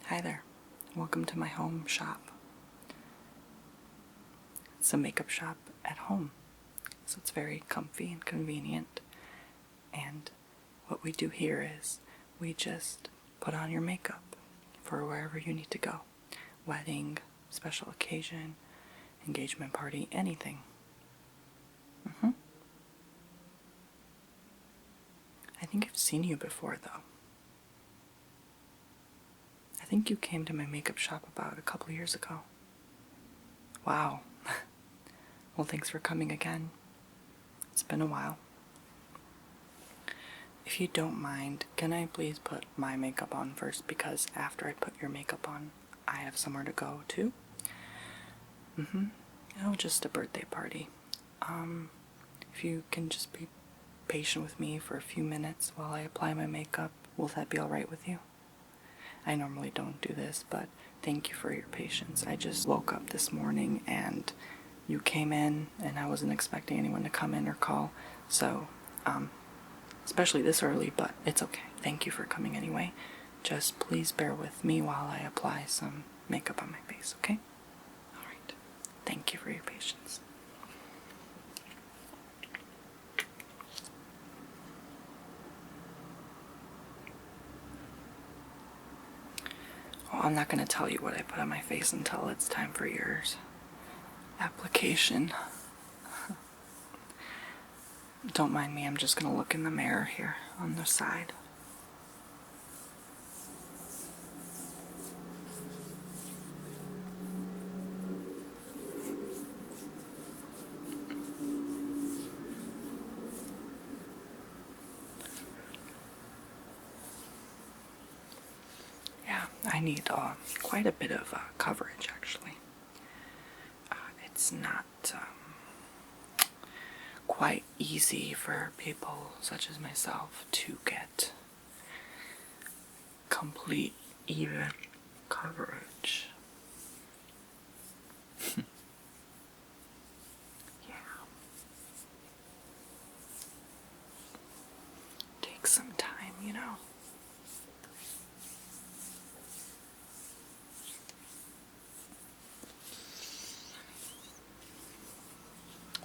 Hi there. Welcome to my home shop. It's a makeup shop at home, so it's very comfy and convenient. And what we do here is we just put on your makeup for wherever you need to go. Wedding, special occasion, engagement party, anything. I think I've seen you before, though. I think you came to my makeup shop about a couple years ago. Wow. Well, thanks for coming again. It's been a while. If you don't mind, can I please put my makeup on first? Because after I put your makeup on, I have somewhere to go too. Oh, just a birthday party. If you can just be patient with me for a few minutes while I apply my makeup, will that be alright with you? I normally don't do this, but thank you for your patience. I just woke up this morning and you came in and I wasn't expecting anyone to come in or call, so, especially this early, but it's okay. Thank you for coming anyway. Just please bear with me while I apply some makeup on my face, okay? Alright. Thank you for your patience. Well, I'm not going to tell you what I put on my face until it's time for yours. Application. Don't mind me, I'm just going to look in the mirror here on the side. Yeah, I need quite a bit of coverage actually. It's not quite easy for people such as myself to get complete, even coverage. Yeah. Takes some time, you know.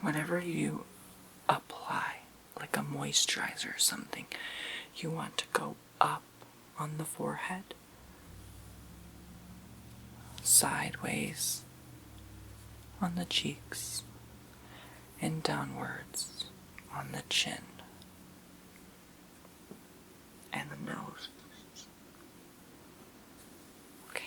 Whenever you apply, like a moisturizer or something, you want to go up on the forehead, sideways on the cheeks, and downwards on the chin and the nose. Okay.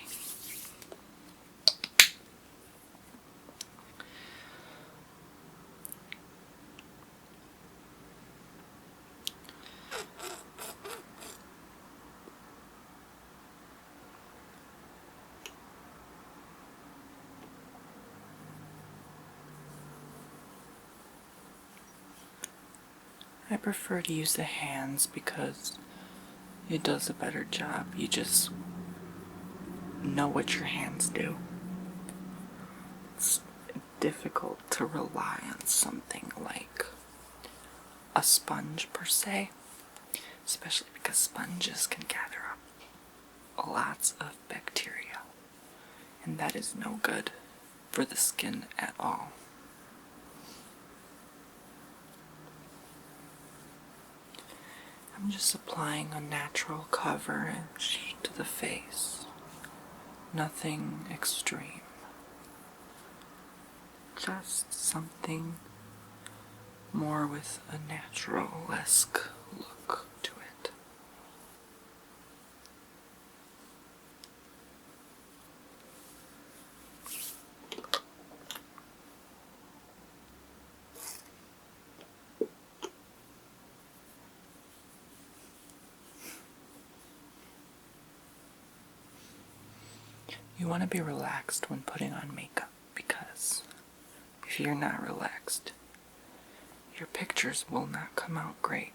I prefer to use the hands because it does a better job. You just know what your hands do. It's difficult to rely on something like a sponge per se, especially because sponges can gather up lots of bacteria, and that is no good for the skin at all. I'm just applying a natural coverage to the face. Nothing extreme. Just something more with a natural-esque look to it. You want to be relaxed when putting on makeup because if you're not relaxed, your pictures will not come out great.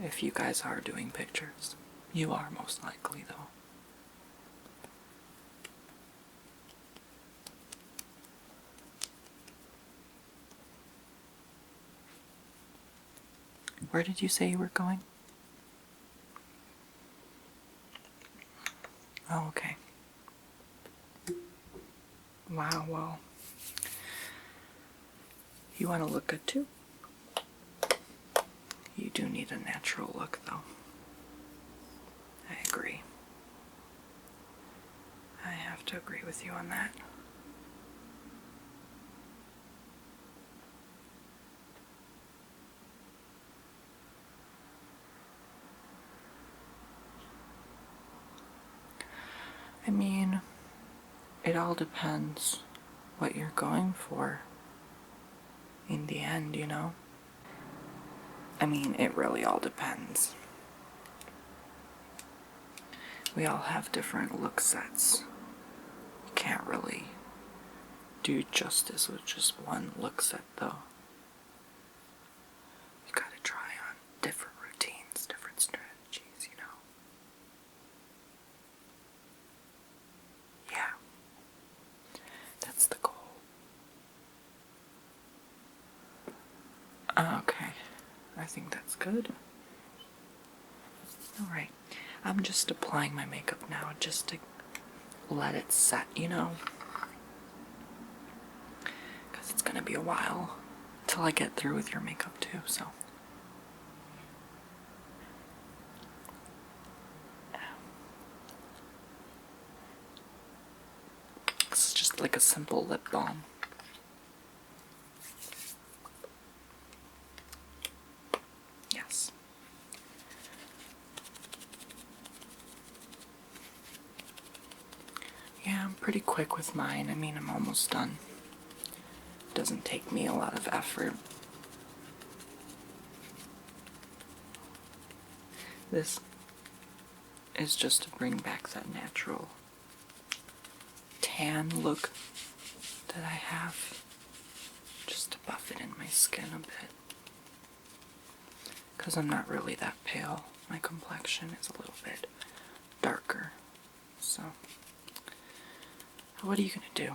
If you guys are doing pictures, you are most likely though. Where did you say you were going? Oh, okay. Wow, well, you want to look good too? You do need a natural look, though. I agree. I have to agree with you on that. I mean, it all depends what you're going for in the end, you know? I mean, it really all depends. We all have different look sets. You can't really do justice with just one look set, though. You gotta try on different routines, different strategies, you know? Yeah. That's the goal. Okay. I think that's good. Alright. I'm just applying my makeup now just to let it set, you know? Because it's gonna be a while till I get through with your makeup too, so. This is just like a simple lip balm. Yes. Yeah, I'm pretty quick with mine. I mean, I'm almost done. It doesn't take me a lot of effort. This is just to bring back that natural tan look that I have. Just to buff it in my skin a bit. Because I'm not really that pale. My complexion is a little bit darker. So, what are you gonna do?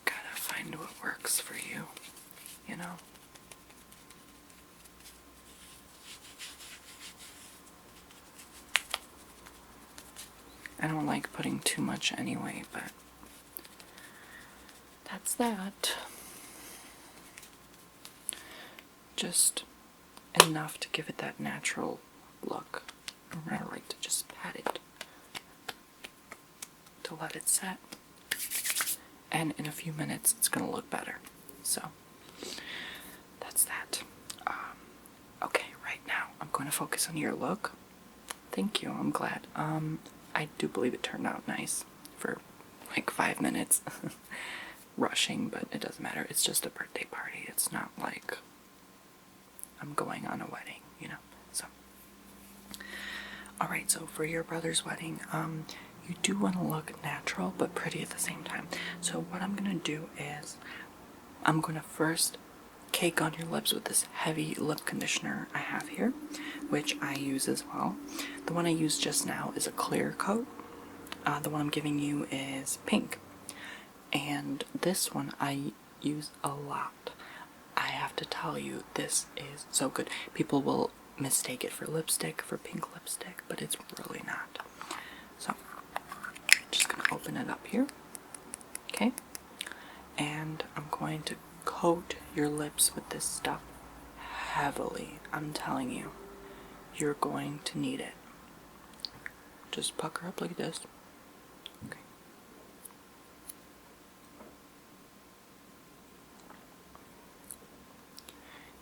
Gotta find what works for you, you know? I don't like putting too much anyway, but that's that. Just enough to give it that natural look. I like to just pat it to let it set. And in a few minutes, it's gonna look better. So, that's that. Okay, right now, I'm going to focus on your look. Thank you, I'm glad. I do believe it turned out nice for like 5 minutes. Rushing, but it doesn't matter. It's just a birthday party. It's not like I'm going on a wedding, you know. So, alright, so for your brother's wedding, you do want to look natural but pretty at the same time. So what I'm gonna do is I'm gonna first cake on your lips with this heavy lip conditioner I have here, which I use as well. The one I used just now is a clear coat. The one I'm giving you is pink. And this one I use a lot. I have to tell you, this is so good. People will mistake it for lipstick, for pink lipstick, but it's really not. So, I'm just gonna open it up here. Okay? And I'm going to coat your lips with this stuff heavily. I'm telling you, you're going to need it. Just pucker up like this. Okay.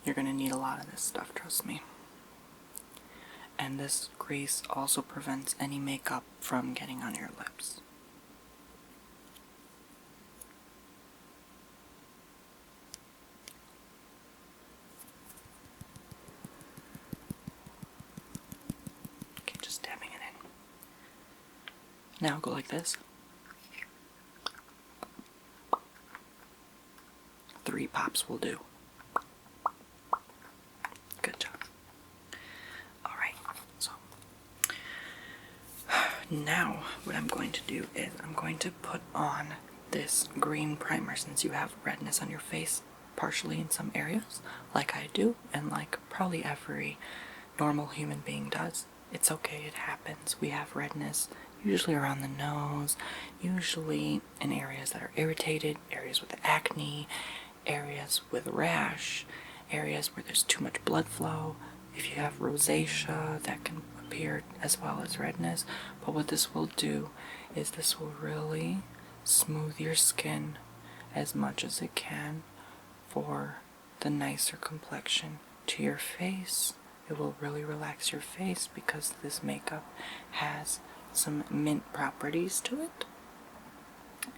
You're gonna need a lot of this stuff, trust me. And this grease also prevents any makeup from getting on your lips. Okay, just dabbing it in. Now go like this. 3 pops will do. Good job. Alright, so now what I'm going to do is I'm going to put on this green primer, since you have redness on your face partially in some areas, like I do, and like probably every normal human being does. It's okay, it happens. We have redness usually around the nose, usually in areas that are irritated, areas with acne, areas with rash, areas where there's too much blood flow. If you have rosacea, that can appear as well as redness. But what this will do is this will really smooth your skin as much as it can for the nicer complexion to your face. It will really relax your face because this makeup has some mint properties to it.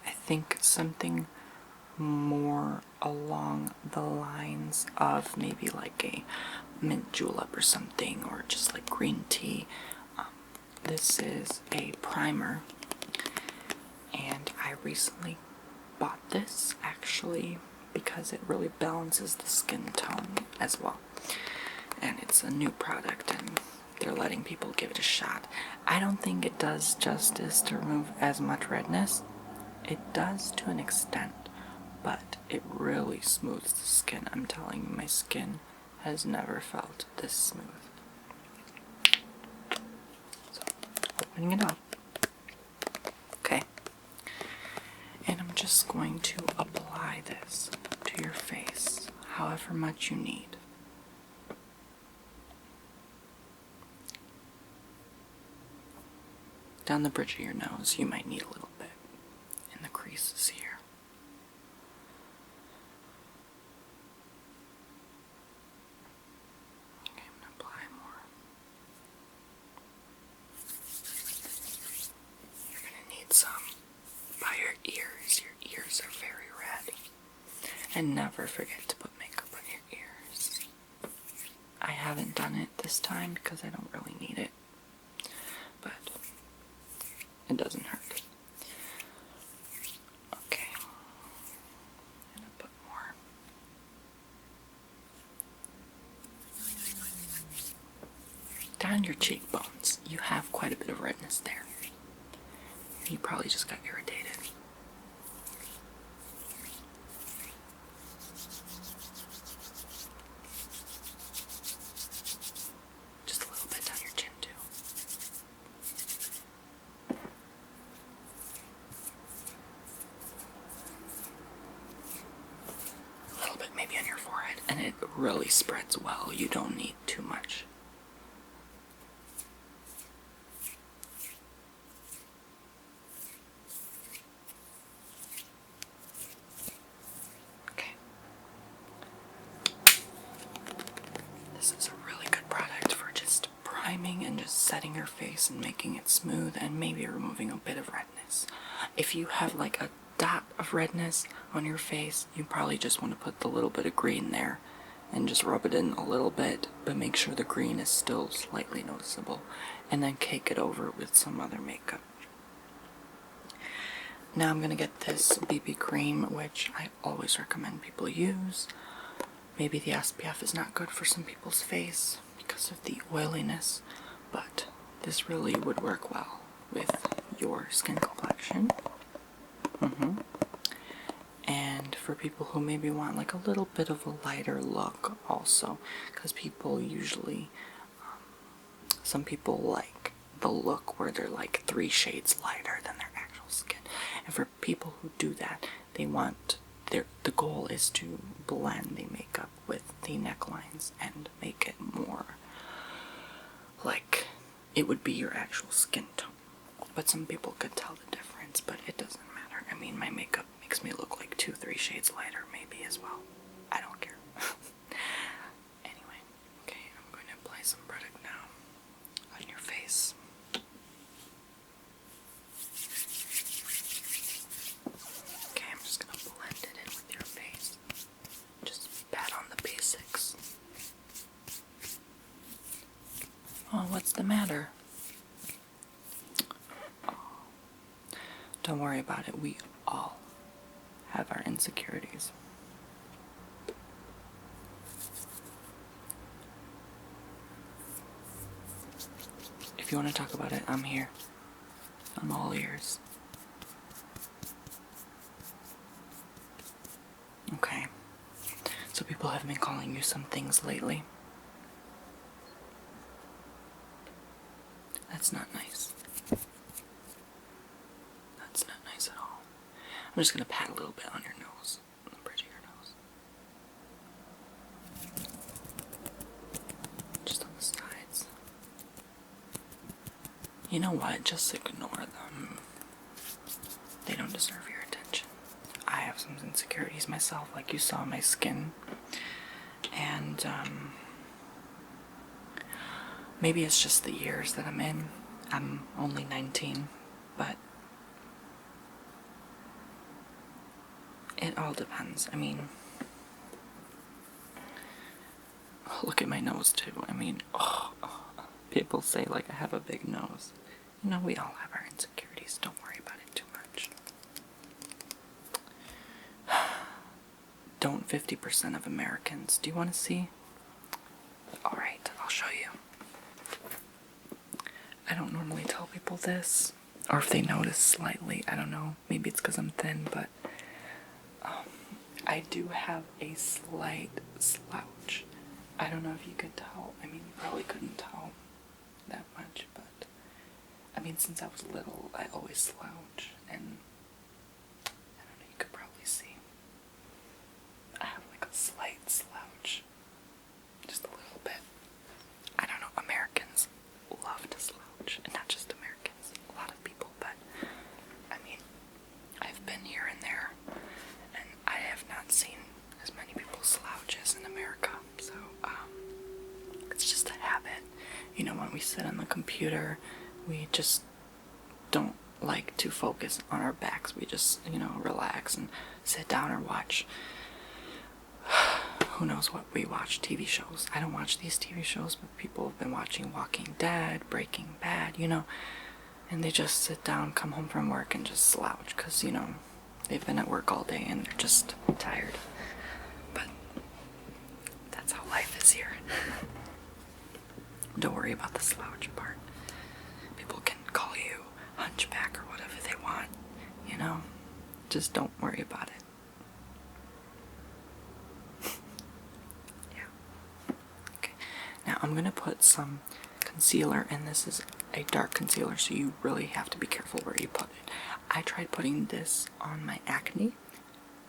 I think something more along the lines of maybe like a mint julep or something, or just like green tea. This is a primer, and I recently bought this actually because it really balances the skin tone as well. And it's a new product, and they're letting people give it a shot. I don't think it does justice to remove as much redness. It does to an extent, but it really smooths the skin. I'm telling you, my skin has never felt this smooth. So, opening it up. Okay. And I'm just going to apply this to your face, however much you need. Down the bridge of your nose, you might need a little bit in the creases here. Okay, I'm going to apply more. You're going to need some by your ears. Your ears are very red. And never forget to put makeup on your ears. I haven't done it this time because I don't really need it. But it doesn't hurt. Okay. I'm gonna put more. Down your cheekbones. You have quite a bit of redness there. You probably just got irritated. Just a little bit down your chin too. A little bit maybe on your forehead, and it really spreads well. You don't need too much. Okay. This is a really good product for just priming and just setting your face and making it smooth and maybe removing a bit of redness. If you have like a dot of redness on your face, you probably just want to put the little bit of green there and just rub it in a little bit, but make sure the green is still slightly noticeable, and then cake it over with some other makeup. Now I'm going to get this BB cream, which I always recommend people use. Maybe the SPF is not good for some people's face because of the oiliness, but this really would work well with your skin complexion. And for people who maybe want like a little bit of a lighter look also, because people usually, some people like the look where they're like 3 shades lighter than their actual skin. And for people who do that, they want the goal is to blend the makeup with the necklines and make it more like it would be your actual skin tone. But some people could tell the difference, but it doesn't matter. I mean, my makeup makes me look like 2-3 shades lighter maybe as well. I don't care. Anyway, okay, I'm going to apply some product now on your face. Okay, I'm just going to blend it in with your face. Just pat on the basics. Oh, what's the matter? Oh, don't worry about it. We all have our insecurities. If you want to talk about it, I'm here. I'm all ears. Okay. So people have been calling you some things lately. That's not nice. That's not nice at all. I'm just gonna pat a little bit on your nose, on the bridge of your nose. Just on the sides. You know what? Just ignore them. They don't deserve your attention. I have some insecurities myself, like you saw my skin. And, maybe it's just the years that I'm in. I'm only 19, but it all depends. I mean, look at my nose too. I mean, people say like I have a big nose. You know, we all have our insecurities. Don't worry about it too much. Don't 50% of Americans. Do you want to see? Alright, I'll show you. I don't normally tell people this, or if they notice slightly, I don't know, maybe it's because I'm thin, but I do have a slight slouch. I don't know if you could tell. I mean, you probably couldn't tell that much, but I mean, since I was little, I always slouch, and I don't know, you could probably see. I have like a slight slouch. Just a little bit. I don't know, Americans love to slouch, and not just Americans, a lot of people, but I mean, I've been here and there, and I have not seen as many people slouch as in America, so it's just a habit. You know, when we sit on the computer, we just don't like to focus on our backs. We just, you know, relax and sit down or watch who knows what we watch, TV shows. I don't watch these TV shows, but people have been watching Walking Dead, Breaking Bad, you know, and they just sit down, come home from work and just slouch because, you know, they've been at work all day and they're just tired. But that's how life is here. Don't worry about the slouch part. People can call you hunchback or whatever they want, you know, just don't worry about it. Now I'm going to put some concealer, and this is a dark concealer, so you really have to be careful where you put it. I tried putting this on my acne.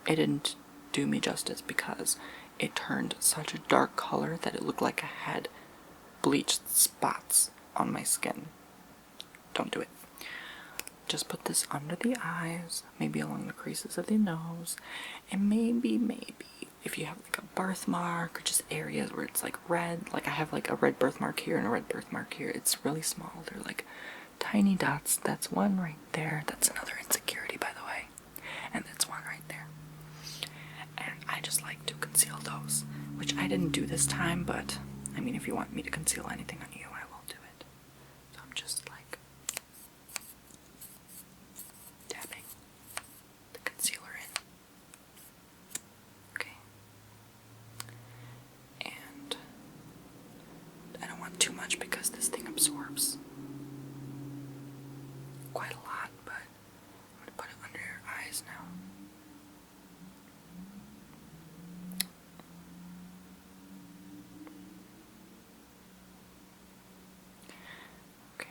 It didn't do me justice because it turned such a dark color that it looked like I had bleached spots on my skin. Don't do it. Just put this under the eyes, maybe along the creases of the nose, and maybe if you have like a birthmark or just areas where it's like red, like I have like a red birthmark here and a red birthmark here. It's really small. They're like tiny dots. That's one right there. That's another insecurity, by the way. And that's one right there. And I just like to conceal those, which I didn't do this time, but I mean, if you want me to conceal anything on you, I will do it. So I'm just like dabbing the concealer in. Okay. And I don't want too much because this thing absorbs quite a lot, but I'm going to put it under your eyes now. Okay.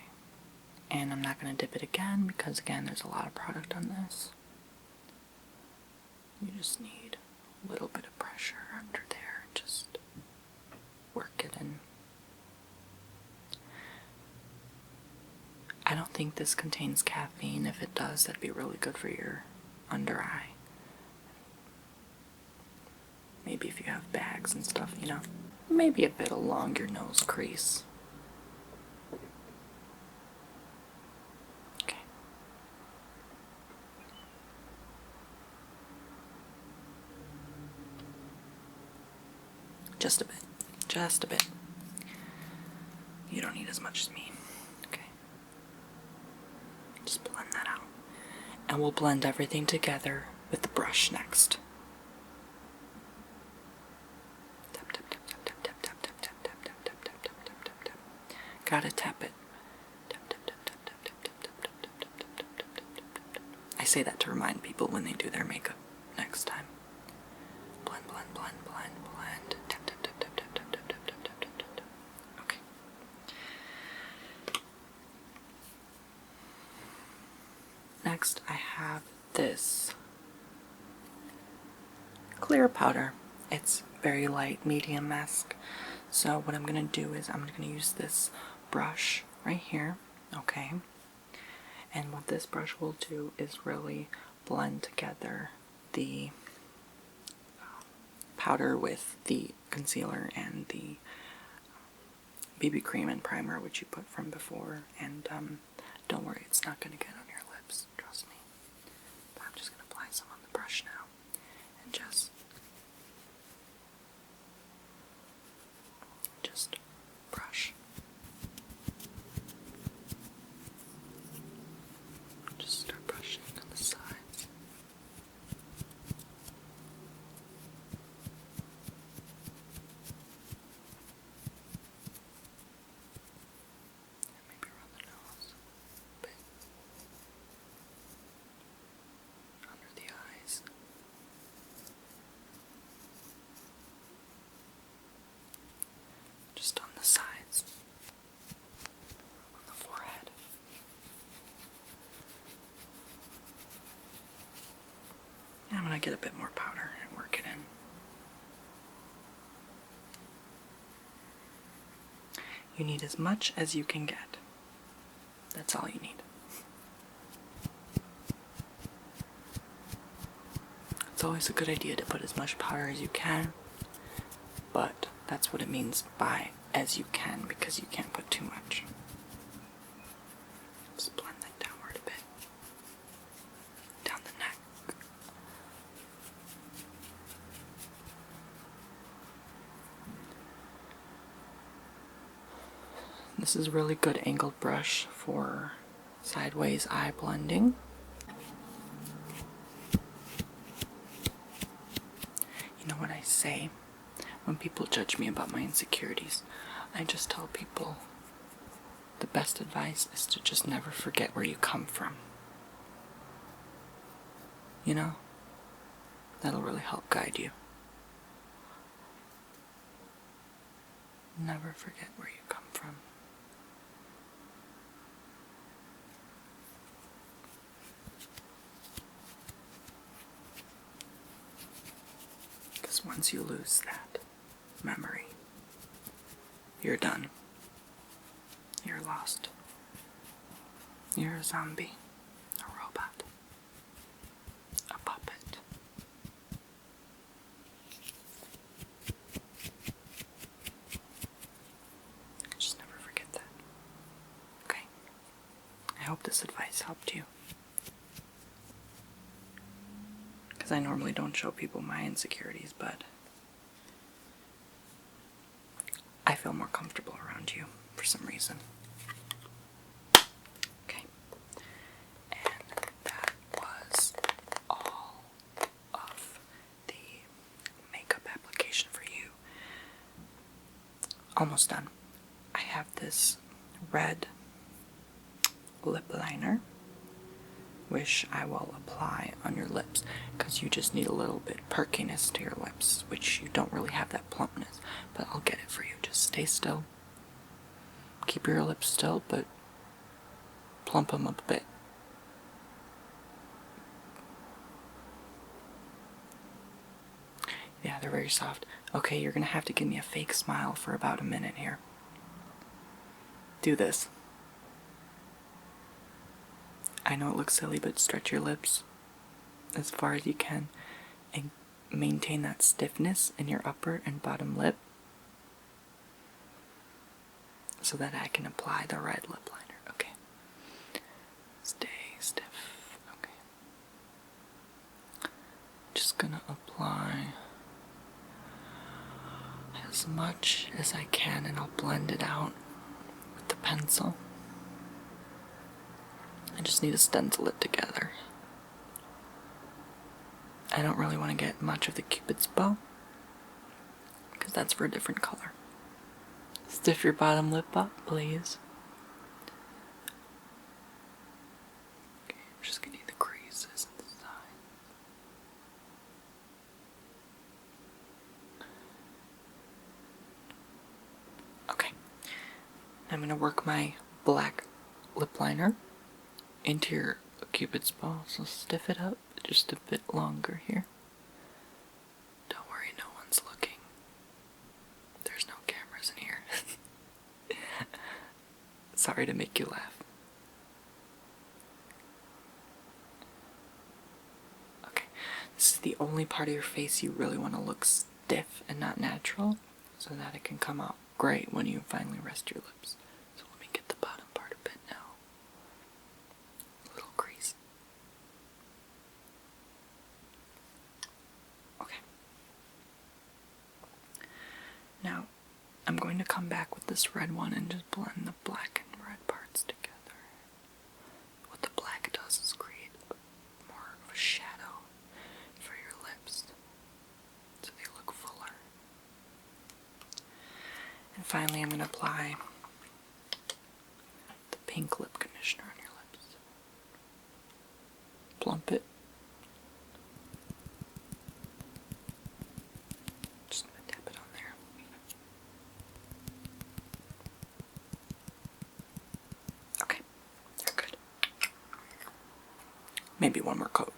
And I'm not going to dip it again because, again, there's a lot of product on this. You just need a little bit of pressure under there. Just work it in. I don't think this contains caffeine. If it does, that'd be really good for your under eye. Maybe if you have bags and stuff, you know. Maybe a bit along your nose crease. Okay. Just a bit. Just a bit. You don't need as much as me. Okay. Just blend that out. And we'll blend everything together with the brush next. Tap, tap, tap, tap, tap, tap, tap, tap, tap, tap, tap, tap, tap, tap, tap, tap, tap. Gotta tap it. Tap, tap, tap, tap, tap, tap, tap, tap, tap, tap, tap, tap, tap, tap, tap, tap. I say that to remind people when they do their makeup next time. Blend, blend, blend, blend, blend. Tap, tap, tap, tap, tap, tap, tap, tap, tap, tap, tap, tap. Okay. Next, I have this clear powder. It's very light, medium mask. So what I'm going to do is I'm going to use this brush right here, okay? And what this brush will do is really blend together the powder with the concealer and the BB cream and primer which you put from before. And don't worry, it's not going to get on your lips, trust me. But I'm just going to apply some on the brush now and just brush. Just start brushing on the sides. And maybe around the nose a bit. Under the eyes. Just on the sides. On the forehead. And I'm going to get a bit more powder and work it in. You need as much as you can get. That's all you need. It's always a good idea to put as much powder as you can, but that's what it means by as you can, because you can't put too much. Just blend that downward a bit. Down the neck. This is a really good angled brush for sideways eye blending. You know what I say when people judge me about my insecurities? I just tell people the best advice is to just never forget where you come from. You know? That'll really help guide you. Never forget where you come from. Because once you lose that memory, you're done. You're lost. You're a zombie, a robot, a puppet. Just never forget that. Okay? I hope this advice helped you. Because I normally don't show people my insecurities, but I feel more comfortable around you for some reason. Okay. And that was all of the makeup application for you. Almost done. I have this red lip liner, which I will apply on your lips, because you just need a little bit perkiness to your lips, which you don't really have that plumpness, but I'll get it for you. Just stay still. Keep your lips still, but plump them up a bit. Yeah, they're very soft. Okay, you're gonna have to give me a fake smile for about a minute here. Do this. I know it looks silly, but stretch your lips as far as you can and maintain that stiffness in your upper and bottom lip so that I can apply the red lip liner. Okay. Stay stiff. Okay. Just gonna apply as much as I can, and I'll blend it out with the pencil. I just need to stencil it together. I don't really want to get much of the Cupid's bow, because that's for a different color. Stiff your bottom lip up, please. Okay, I'm just gonna need the creases on the side. Okay, I'm gonna work my black lip liner into your Cupid's bow, so stiff it up just a bit longer here. Don't worry, no one's looking. There's no cameras in here. Sorry to make you laugh. Okay, this is the only part of your face you really want to look stiff and not natural, so that it can come out great when you finally rest your lips. So let me get the bottom part a bit now. A little crease. Okay. Now, I'm going to come back with this red one and just blend the black and red parts together. What the black does is create more of a shadow for your lips, so they look fuller. And finally, I'm going to apply the pink lip conditioner on your lips. Plump it. Just going to tap it on there. Okay, you're good. Maybe one more coat.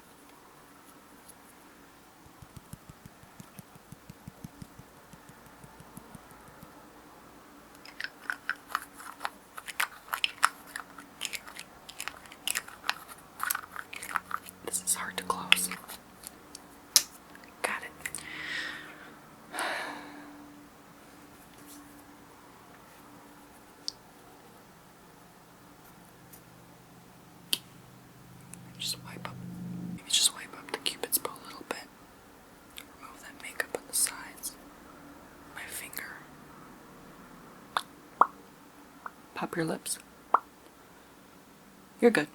This is hard to close. Got it. Just wipe up the Cupid's bow a little bit. Remove that makeup on the sides. My finger. Pop your lips. You're good.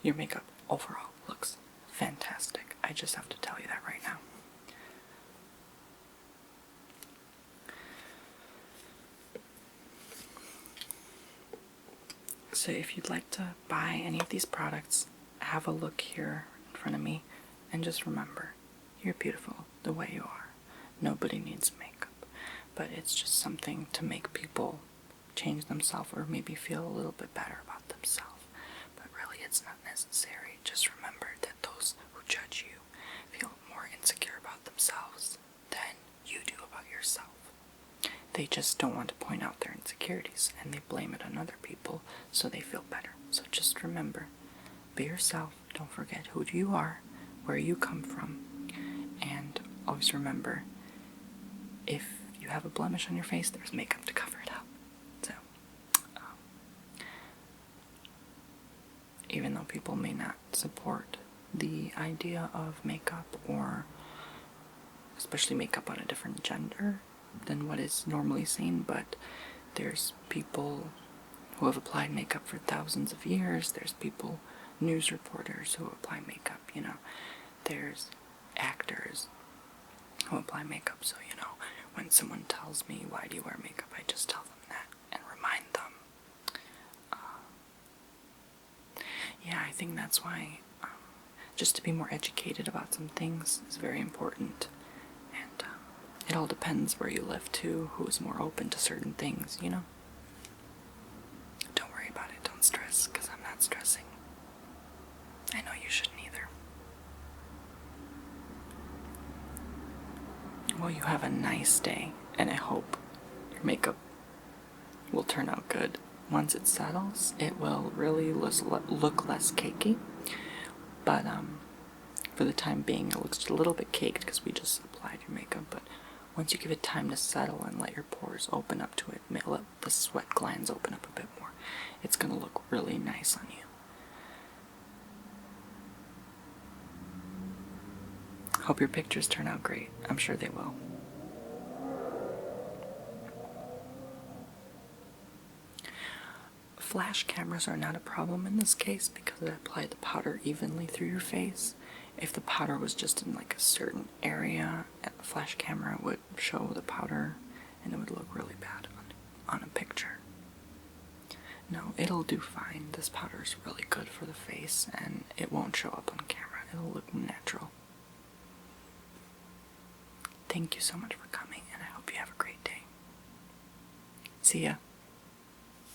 Your makeup overall looks fantastic. I just have to tell you that right now. So if you'd like to buy any of these products, have a look here in front of me, and just remember, you're beautiful the way you are. Nobody needs makeup, but it's just something to make people change themselves or maybe feel a little bit better about themselves. But really, it's not necessary. Just remember that those who judge you feel more insecure about themselves than you do about yourself. They just don't want to point out their insecurities, and they blame it on other people so they feel better. So just remember, be yourself. Don't forget who you are, where you come from, and always remember, if you have a blemish on your face, there's makeup to cover it up. So, even though people may not support the idea of makeup, or especially makeup on a different gender than what is normally seen, but there's people who have applied makeup for thousands of years. There's people, news reporters, who apply makeup, you know. There's actors who apply makeup, so, you know, when someone tells me, why do you wear makeup, I just tell them that and remind them. Yeah, I think that's why just to be more educated about some things is very important. And it all depends where you live too, who is more open to certain things, you know? Don't worry about it, don't stress, because I'm not stressing. I know you shouldn't either. Well, you have a nice day, and I hope your makeup will turn out good. Once it settles, it will really look less cakey, but for the time being it looks a little bit caked because we just applied your makeup. But once you give it time to settle and let your pores open up to it, let the sweat glands open up a bit more, it's going to look really nice on you. Hope your pictures turn out great. I'm sure they will. Flash cameras are not a problem in this case because I applied the powder evenly through your face. If the powder was just in like a certain area, a flash camera would show the powder and it would look really bad on a picture. No, it'll do fine. This powder is really good for the face and it won't show up on camera. It'll look natural. Thank you so much for coming, and I hope you have a great day. See ya.